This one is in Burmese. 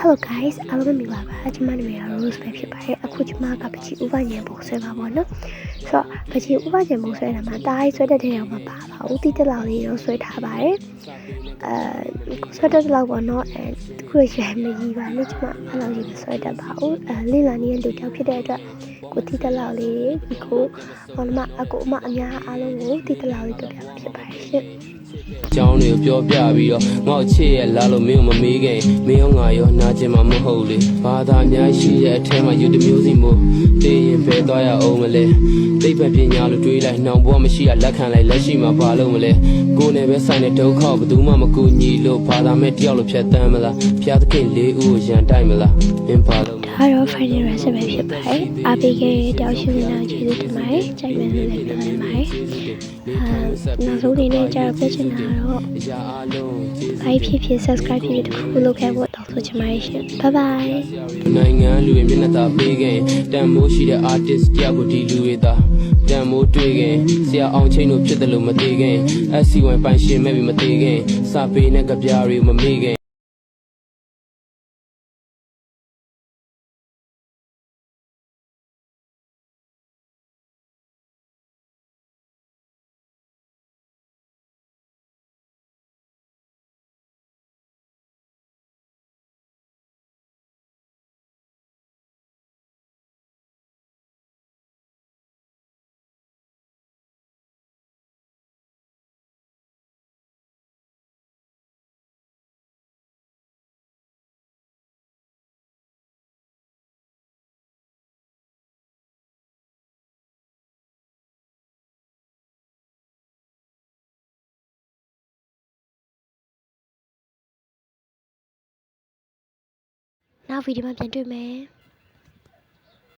Hello guys, အားလုံးပဲမင်္ဂလာပါ။ကျွန်မနာမည်က Rose ပဲဖြစ်ပါတယ်။အခုကျွန်မကပချီဥပညံပုံဆွဲပါပေါ့နော်။ဆိုတော့ပချီဥပညံပုံဆွဲတာမှာတားရေးဆွဲတဲ့တဲ့အောင်မပါပါဘူး။တိတက်လောက်လေးတော့ဆွဲထားပါတယ်။ဆွဲတဲ့လောက်ပေါ့နော်။ခုရရှိမကြီးပါနဲ့ကျွန်မအဲ့လောက်ကြီးမဆွဲတတ်ပါဘူး။လိလာနေရလူတောက်ဖြစ်တဲ့အတွက်ကိုတိတက်လောက်လေးဒီကိုဟောမအကိုအမအများအားလုံးကိုတိတက်လောက်လေးတွေ့ရမှာဖြစ်ပါတယ်ရှင်။ကျောင်းတွေကိုပြောပြပြီးတော့ငေါ့ချစ်ရဲ့လာလို့မင်းကိုမမေးခင်မင်းရောငါရောနာကျင်မှာမဟုတ်လေဘာသာအများရှိတဲ့အထဲမှာယူတစ်မျိုးစီမို့တေးရင်ပဲသွားရအောင်မလဲသိပ္ပံပညာလို့တွေးလိုက်နှောင်ဘောမရှိတာလက်ခံလိုက်လက်ရှိမှာပါလို့မလဲကိုယ်နဲ့ပဲဆိုင်တဲ့ဒုက္ခဘယ်သူမှမကူညီလို့ဘာသာမဲ့တယောက်လိုဖြတ်တမ်းမလားဖျားသခင်၄ဦးကိုရန်တိုက်မလားမင်းပါလို့ဒါတော့ final result ပဲဖြစ်ပါတယ်။အားပေးခဲ့တဲ့တောက်ရှင်နေတာကျေးဇူးတင်ပါတယ်။ကြိုက်မယ်လို့လည်းပြောနေပါတယ်။နောက်ဆုံးအနေနဲ့ကြာပြချင်တာတော့ like ဖြစ် subscribe ဖြစ်တခုလုပ်ခဲ့ဖို့တောင်းဆိုချင်ပါတယ်ရှင်။ Bye bye နိုင်ငံလူတွေမျက်နှာသာပေးခင်တန်မိုးရှိတဲ့ artist တယောက်ကိုဒီလူတွေသာတန်မိုးတွေ့ခင်ဆရာအောင်ချင်းတို့ဖြစ်တယ်လို့မသေးခင် SC1 ပိုင်ရှင်မဲ့ပြီးမသေးခင်စာပေနဲ့ကြပြားတွေမမေ့ခင်နောက်ဗီဒီယိုမှာပြန်တွေ့မယ်။